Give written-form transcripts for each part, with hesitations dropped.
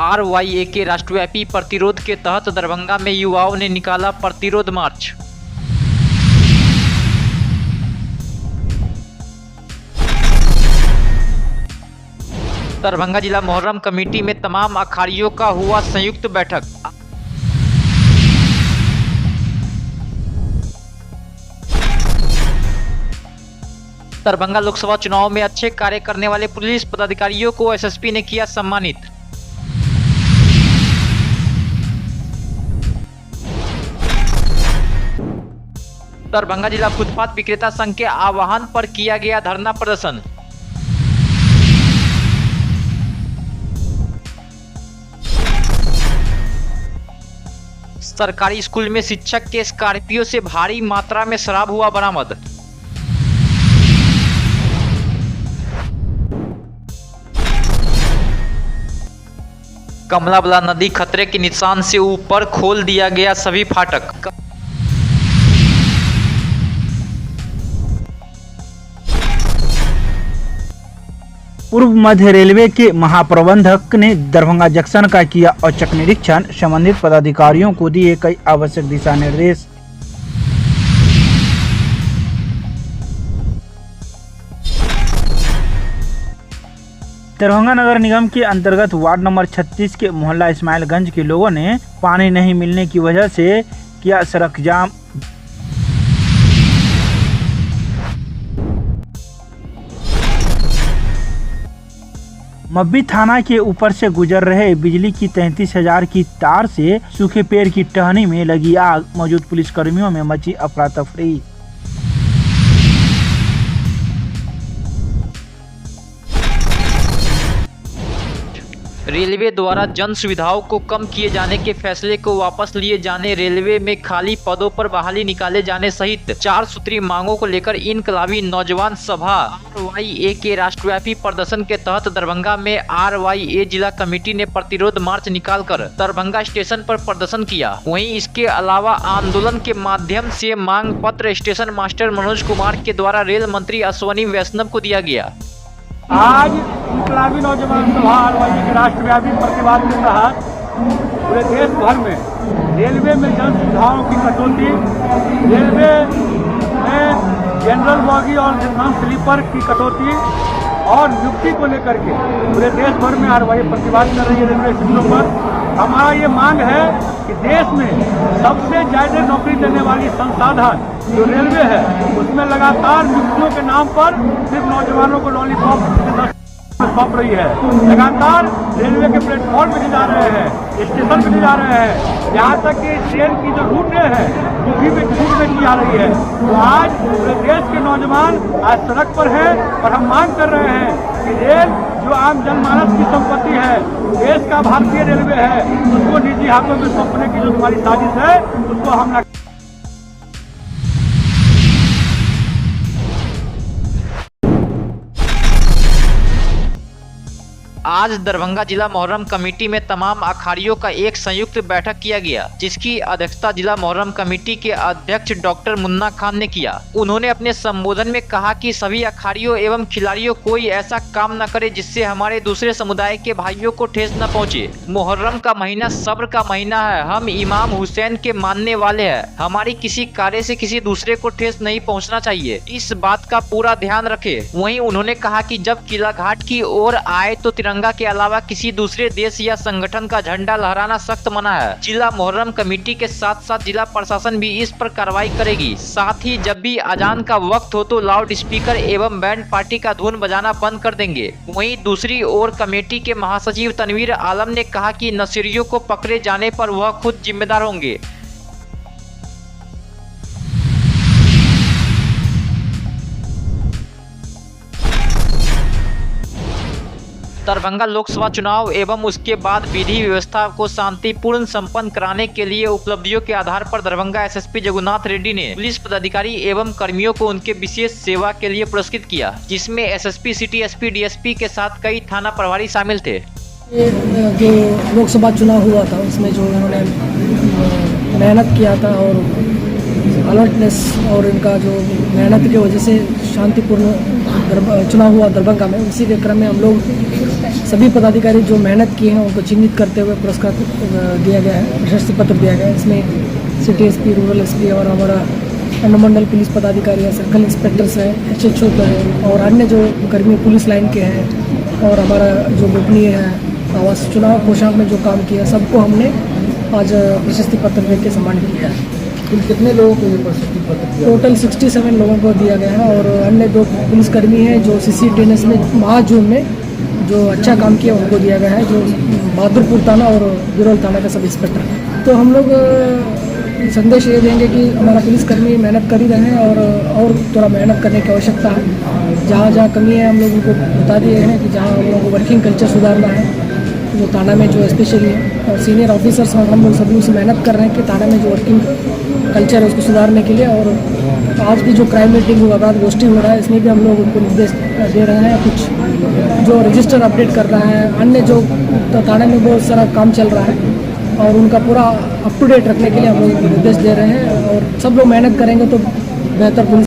RYA के राष्ट्रव्यापी प्रतिरोध के तहत दरभंगा में युवाओं ने निकाला प्रतिरोध मार्च। दरभंगा जिला मोहर्रम कमेटी में तमाम अखाड़ियों का हुआ संयुक्त बैठक। दरभंगा लोकसभा चुनाव में अच्छे कार्य करने वाले पुलिस पदाधिकारियों को एसएसपी ने किया सम्मानित। दरभंगा जिला फुटपाथ विक्रेता संघ के आह्वान पर किया गया धरना प्रदर्शन। सरकारी स्कूल में शिक्षक के स्कॉर्पियो से भारी मात्रा में शराब हुआ बरामद। कमला बलान नदी खतरे के निशान से ऊपर खोल दिया गया सभी फाटक। पूर्व मध्य रेलवे के महाप्रबंधक ने दरभंगा जंक्शन का किया औचक निरीक्षण, संबंधित पदाधिकारियों को दिए कई आवश्यक दिशा निर्देश। दरभंगा नगर निगम के अंतर्गत वार्ड नंबर 36 के मोहल्ला इस्माइलगंज के लोगों ने पानी नहीं मिलने की वजह से किया सड़क जाम। मब्बी थाना के ऊपर से गुजर रहे बिजली की 33,000 की तार से सूखे पेड़ की टहनी में लगी आग, मौजूद पुलिसकर्मियों में मची अफरा तफरी। रेलवे द्वारा जन सुविधाओं को कम किए जाने के फैसले को वापस लिए जाने, रेलवे में खाली पदों पर बहाली निकाले जाने सहित 4 सूत्री मांगों को लेकर इनकलाबी नौजवान सभा RYA के राष्ट्रव्यापी प्रदर्शन के तहत दरभंगा में RYA जिला कमेटी ने प्रतिरोध मार्च निकालकर दरभंगा स्टेशन पर प्रदर्शन किया। वहीं इसके अलावा आंदोलन के माध्यम से मांग पत्र स्टेशन मास्टर मनोज कुमार के द्वारा रेल मंत्री अश्वनी वैष्णव को दिया गया। आज इनकलाबी नौजवान सभा RYA के राष्ट्रव्यापी प्रतिवाद के तहत पूरे देश भर में रेलवे में जन सुविधाओं की कटौती, रेलवे में जनरल बॉगी और जनरल स्लीपर की कटौती और नियुक्ति को लेकर के पूरे देश भर में RYA प्रतिवाद कर रही है। रेलवे स्टेशनों पर हमारा ये मांग है कि देश में सबसे ज्यादा नौकरी देने वाली संसाधन जो रेलवे है उसमें लगातार नियुक्तियों के नाम पर सिर्फ नौजवानों को लॉलीपॉप सौंप रही है। लगातार रेलवे के प्लेटफॉर्म पे ले जा रहे हैं, स्टेशन पे ले जा रहे हैं, यहाँ तक कि ट्रेन की जो रूटें हैं वो भी छूट में की जा रही है। तो आज पूरे देश के नौजवान आज सड़क पर हैं और हम मांग कर रहे हैं कि रेल जो आम जनमानस की संपत्ति है, देश का भारतीय रेलवे है, उसको निजी हाथों में सौंपने की जो तुम्हारी साजिश है उसको हम आज दरभंगा जिला मोहर्रम कमेटी में तमाम अखाड़ियों का एक संयुक्त बैठक किया गया, जिसकी अध्यक्षता जिला मोहर्रम कमेटी के अध्यक्ष डॉक्टर मुन्ना खान ने किया। उन्होंने अपने संबोधन में कहा कि सभी अखाड़ियों एवं खिलाड़ियों कोई ऐसा काम न करे जिससे हमारे दूसरे समुदाय के भाइयों को ठेस न पहुंचे। मुहर्रम का महीना सब्र का महीना है। हम इमाम हुसैन के मानने वाले हैं। हमारी किसी कार्य से किसी दूसरे को ठेस नहीं पहुँचना चाहिए, इस बात का पूरा ध्यान रखे। वहीं उन्होंने कहा कि जब किला घाट की ओर आए तो तिरंगा के अलावा किसी दूसरे देश या संगठन का झंडा लहराना सख्त मना है। जिला मोहर्रम कमेटी के साथ साथ जिला प्रशासन भी इस पर कार्रवाई करेगी। साथ ही जब भी अजान का वक्त हो तो लाउड स्पीकर एवं बैंड पार्टी का धुन बजाना बंद कर देंगे। वहीं दूसरी ओर कमेटी के महासचिव तनवीर आलम ने कहा कि नशीरियों को पकड़े जाने पर वह खुद जिम्मेदार होंगे। दरभंगा लोकसभा चुनाव एवं उसके बाद विधि व्यवस्था को शांतिपूर्ण संपन्न कराने के लिए उपलब्धियों के आधार पर दरभंगा एसएसपी जगुनाथ रेड्डी ने पुलिस पदाधिकारी एवं कर्मियों को उनके विशेष सेवा के लिए पुरस्कृत किया, जिसमें एसएसपी, सिटी एसपी, डीएसपी के साथ कई थाना प्रभारी शामिल थे। जो लोकसभा चुनाव हुआ था उसमें जो उन्होंने मेहनत किया था और अलर्टनेस और इनका जो मेहनत की वजह से शांतिपूर्ण चुनाव हुआ दरभंगा में, उसी के क्रम में हम लोग सभी पदाधिकारी जो मेहनत किए हैं उनको चिन्हित करते हुए पुरस्कार दिया गया है, प्रशस्ति पत्र दिया गया है। इसमें सिटी एसपी, रूरल एसपी और हमारा अनुमंडल पुलिस पदाधिकारी है, सर्कल इंस्पेक्टर्स है, SHO है और अन्य जो कर्मी पुलिस लाइन के हैं और हमारा जो गोपनीय है आवास चुनाव कोषांक में जो काम किया सबको हमने आज प्रशस्ति पत्र दे के सम्मानित किया है। कुल कितने लोगों को ये प्रशस्ति पत्र दिया? टोटल 67 लोगों को दिया गया है और अन्य 2 पुलिसकर्मी हैं जो CCTNS में माह जून में जो अच्छा काम किया उनको दिया गया है, जो बहादुरपुर थाना और बिरौल थाना का सब इंस्पेक्टर है। तो हम लोग संदेश ये देंगे कि हमारा पुलिसकर्मी मेहनत कर ही रहे हैं और थोड़ा मेहनत करने की आवश्यकता है। जहाँ जहाँ कमी है हम लोग उनको बता दिए हैं कि जहाँ हम लोगों को वर्किंग कल्चर सुधारना है, जो थाना में जो स्पेशली है और सीनियर ऑफिसर्स हम लोग सभी उसे मेहनत कर रहे हैं कि थाना में जो वर्किंग कल्चर है उसको सुधारने के लिए। और आज भी जो क्राइम मीटिंग हुआ, अपराध गोष्ठी हो रहा है, इसमें भी हम लोग उनको निर्देश दे रहे हैं। कुछ जो रजिस्टर अपडेट कर रहा है, अन्य जो थाने में बहुत सारा काम चल रहा है और उनका पूरा अप टू डेट रखने के लिए हम लोग निर्देश दे रहे हैं और सब लोग मेहनत करेंगे तो बेहतर पुलिस।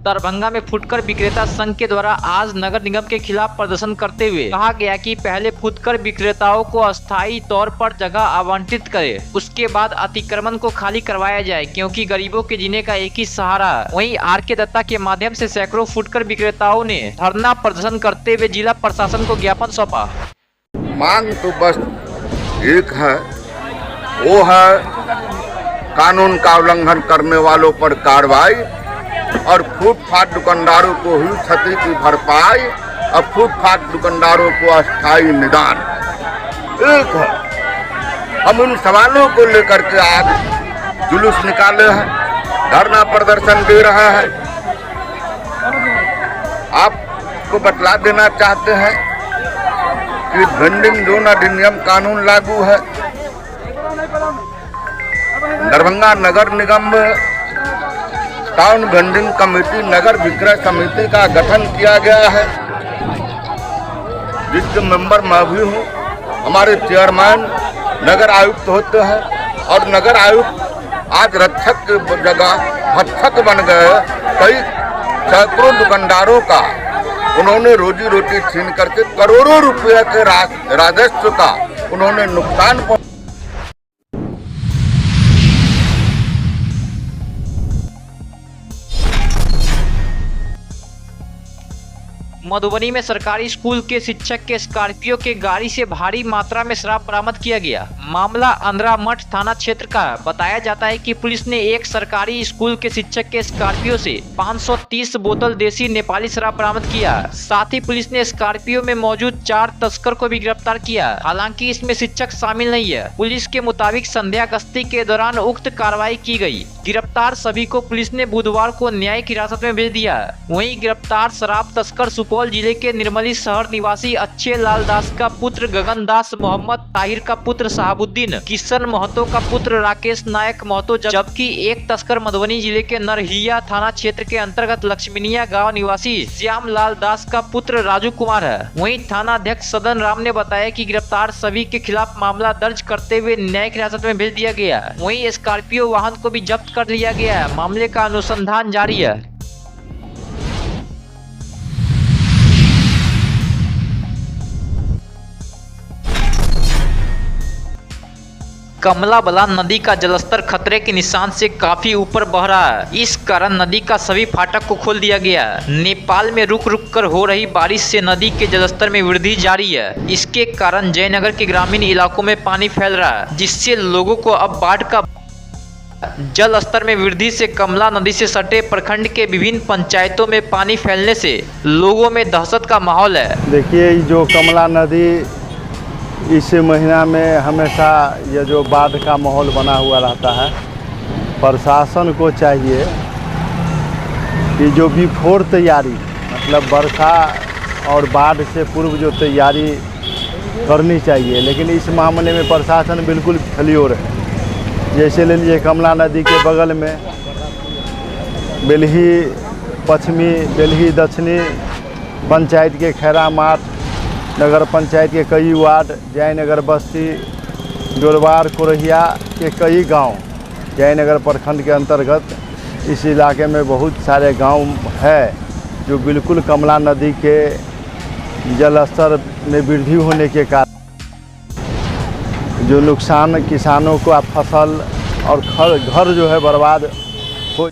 दरभंगा में फुटकर विक्रेता संघ के द्वारा आज नगर निगम के खिलाफ प्रदर्शन करते हुए कहा गया कि पहले फुटकर विक्रेताओं को अस्थायी तौर पर जगह आवंटित करे, उसके बाद अतिक्रमण को खाली करवाया जाए, क्योंकि गरीबों के जीने का एक ही सहारा। वहीं RK दत्ता के माध्यम से सैकड़ों फुटकर विक्रेताओं ने धरना प्रदर्शन करते हुए जिला प्रशासन को ज्ञापन सौंपा। मांग तो बस एक है, वो है कानून का उल्लंघन करने वालों पर कार्रवाई और फुटपाथ दुकानदारों को हुई क्षति की भरपाई और फुटपाथ दुकानदारों को अस्थायी निदान। एक है, हम उन सवालों को लेकर के आज जुलूस निकाले हैं, धरना प्रदर्शन दे रहे हैं। आपको बतला देना चाहते हैं कि वेंडिंग जोन अधिनियम कानून लागू है। दरभंगा नगर निगम में टाउन वेंडिंग कमेटी नगर विक्रय समिति का गठन किया गया है, जिसके मेंबर मैं भी हूँ। हमारे चेयरमैन नगर आयुक्त होते हैं और नगर आयुक्त आज रक्षक की जगह भक्षक बन गए। कई सैकड़ों दुकानदारों का उन्होंने रोजी रोटी छीन करके करोड़ों रुपये के राजस्व का उन्होंने नुकसान पहुंचाया। मधुबनी में सरकारी स्कूल के शिक्षक के स्कॉर्पियो के गाड़ी से भारी मात्रा में शराब बरामद किया गया। मामला अंद्रा मठ थाना क्षेत्र का बताया जाता है कि पुलिस ने एक सरकारी स्कूल के शिक्षक के स्कॉर्पियो से 530 बोतल देसी नेपाली शराब बरामद किया। साथ ही पुलिस ने स्कॉर्पियो में मौजूद 4 तस्कर को भी गिरफ्तार किया। हालांकि इसमें शिक्षक शामिल नहीं है। पुलिस के मुताबिक संध्या गश्ती के दौरान उक्त कार्रवाई की गई। गिरफ्तार सभी को पुलिस ने बुधवार को न्यायिक हिरासत में भेज दिया। वहीं गिरफ्तार शराब तस्कर सुपौल जिले के निर्मली शहर निवासी अच्छे लाल दास का पुत्र गगन दास, मोहम्मद ताहिर का पुत्र शहाबुद्दीन, किशन महतो का पुत्र राकेश नायक महतो, जबकि एक तस्कर मधुबनी जिले के नरहिया थाना क्षेत्र के अंतर्गत लक्ष्मीनिया गांव निवासी श्याम लाल दास का पुत्र राजू कुमार है। वहीं थाना अध्यक्ष सदन राम ने बताया कि गिरफ्तार सभी के खिलाफ मामला दर्ज करते हुए न्यायिक हिरासत में भेज दिया गया। वहीं स्कॉर्पियो वाहन को भी जब्त कर लिया गया है। मामले का अनुसंधान जारी है। कमला बलान नदी का जलस्तर खतरे के निशान से काफी ऊपर बह रहा है। इस कारण नदी का सभी फाटक को खोल दिया गया। नेपाल में रुक रुक कर हो रही बारिश से नदी के जलस्तर में वृद्धि जारी है। इसके कारण जयनगर के ग्रामीण इलाकों में पानी फैल रहा है, जिससे लोगों को अब बाढ़ का जल स्तर में वृद्धि से कमला नदी से सटे प्रखंड के विभिन्न पंचायतों में पानी फैलने से लोगों में दहशत का माहौल है। देखिए, जो कमला नदी इस महीना में हमेशा ये जो बाढ़ का माहौल बना हुआ रहता है। प्रशासन को चाहिए कि जो बिफोर तैयारी, मतलब वर्षा और बाढ़ से पूर्व जो तैयारी करनी चाहिए, लेकिन इस मामले में प्रशासन बिल्कुल फेल्योर है। जैसे ले लीजिए, कमला नदी के बगल में बेल्ही पश्चिमी, बेल्ही दक्षिणी पंचायत के खैरामाट, नगर पंचायत के कई वार्ड, जयनगर बस्ती, डोलवार, कोरहिया के कई गांव जयनगर प्रखंड के अंतर्गत इस इलाके में बहुत सारे गांव है जो बिल्कुल कमला नदी के जलस्तर में वृद्धि होने के कारण जो नुकसान किसानों को फसल और घर जो है बर्बाद हो।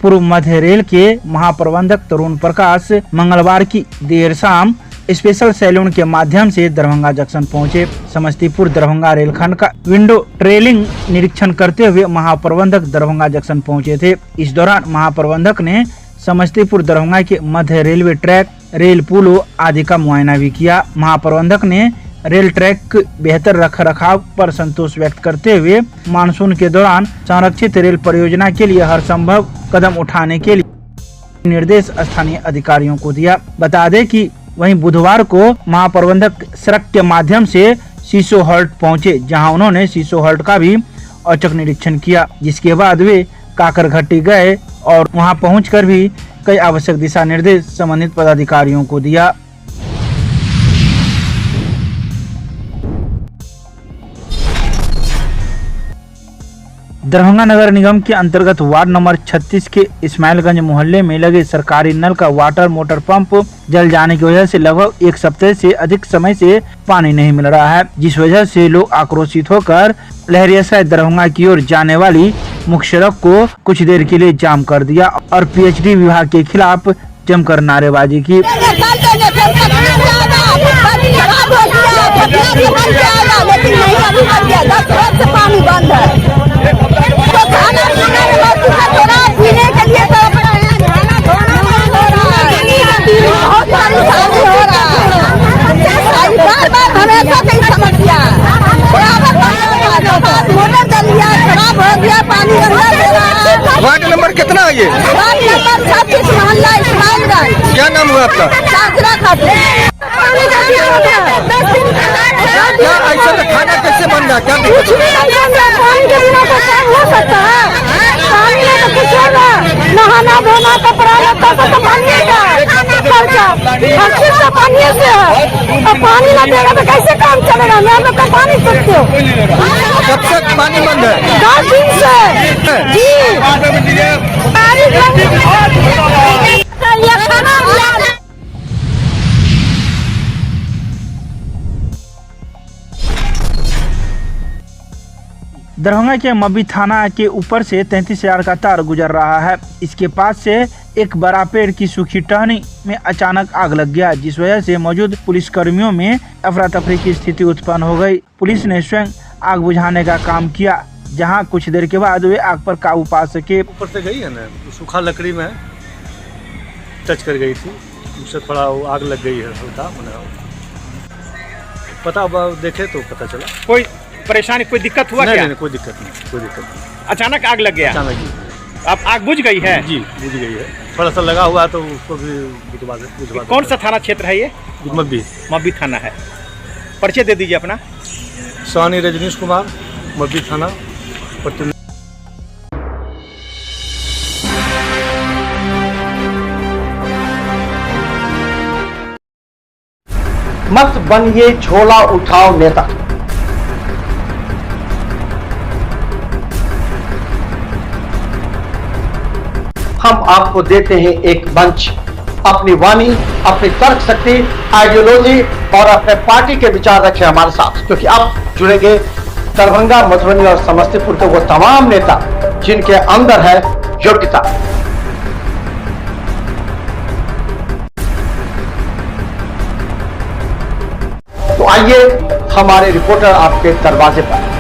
पूर्व मध्य रेल के महाप्रबंधक तरुण प्रकाश मंगलवार की देर शाम स्पेशल सैलून के माध्यम से दरभंगा जंक्शन पहुंचे। समस्तीपुर दरभंगा रेलखंड का विंडो ट्रेलिंग निरीक्षण करते हुए महाप्रबंधक दरभंगा जंक्शन पहुंचे थे। इस दौरान महाप्रबंधक ने समस्तीपुर दरभंगा के मध्य रेलवे ट्रैक, रेल पुलों आदि का मुआयना भी किया। महाप्रबंधक ने रेल ट्रैक के बेहतर रखरखाव पर संतोष व्यक्त करते हुए मानसून के दौरान संरक्षित रेल परियोजना के लिए हर संभव कदम उठाने के लिए निर्देश स्थानीय अधिकारियों को दिया। बता दें कि वहीं बुधवार को महाप्रबंधक सड़क के माध्यम से सीसो हॉल्ट पहुंचे, जहां उन्होंने सीसो हॉल्ट का भी औचक निरीक्षण किया, जिसके बाद वे काकरघट्टी गए और वहां पहुंचकर भी कई आवश्यक दिशा निर्देश संबंधित पदाधिकारियों को दिया। दरभंगा नगर निगम के अंतर्गत वार्ड नंबर 36 के इस्माइलगंज मोहल्ले में लगे सरकारी नल का वाटर मोटर पंप जल जाने की वजह से लगभग एक सप्ताह से अधिक समय से पानी नहीं मिल रहा है, जिस वजह से लोग आक्रोशित होकर लहरियासराय दरभंगा की ओर जाने वाली मुख्य सड़क को कुछ देर के लिए जाम कर दिया और पीएचडी विभाग के खिलाफ जमकर नारेबाजी की। वार्ड नंबर कितना है ये? वार्ड नंबर 36 मोहल्ला इस्माइलगंज। क्या नाम हुआ आपका? क्या ऐसा खाना कैसे बन रहा है? क्या कुछ भी नहीं बन रहा, पानी के बिना तो काम हो सकता है? पानी में तो कुछ होगा, नहाना धोना कपड़ा लत्ता सब तो पानी का खर्चा हर चीज का पानी से है। अब पानी ना देगा तो कैसे काम चलेगा? मैं लोग का पानी सकते हो। कब तक पानी बंद है? 10 दिन से जी पानी दरभंगा के मब्बी थाना के ऊपर से 33,000 का तार गुजर रहा है। इसके पास से एक बड़ा पेड़ की सूखी टहनी में अचानक आग लग गया, जिस वजह से मौजूद पुलिसकर्मियों में अफरा तफरी की स्थिति उत्पन्न हो गई। पुलिस ने स्वयं आग बुझाने का काम किया, जहां कुछ देर के बाद वे आग पर काबू पा सके। ऊपर से गई है ना, सूखा लकड़ी में टच कर गई थी, उससे थोड़ा वो आग लग गई है हल्का। पता देखे तो पता चला। कोई परेशानी, कोई दिक्कत हुआ क्या? नहीं, कोई दिक्कत नहीं। अचानक आग लग गया? अचानक ही। अब आग बुझ गई है? जी बुझ गई है, थोड़ा सा लगा हुआ तो उसको भी बुझवा दे। कौन सा थाना क्षेत्र है ये? मब्बी थाना है। परिचय दे दीजिए अपना। सानी रजनीश कुमार, मब्बी थाना प्रतिनिधि। मत बनिए झोला उठाओ नेता। हम आपको देते हैं एक मंच, अपनी वाणी, अपनी तर्क शक्ति, आइडियोलॉजी और अपने पार्टी के विचार रखें हमारे साथ, क्योंकि आप जुड़ेंगे दरभंगा, मधुबनी और समस्तीपुर के वो तमाम नेता जिनके अंदर है योग्यता। तो आइए, हमारे रिपोर्टर आपके दरवाजे पर।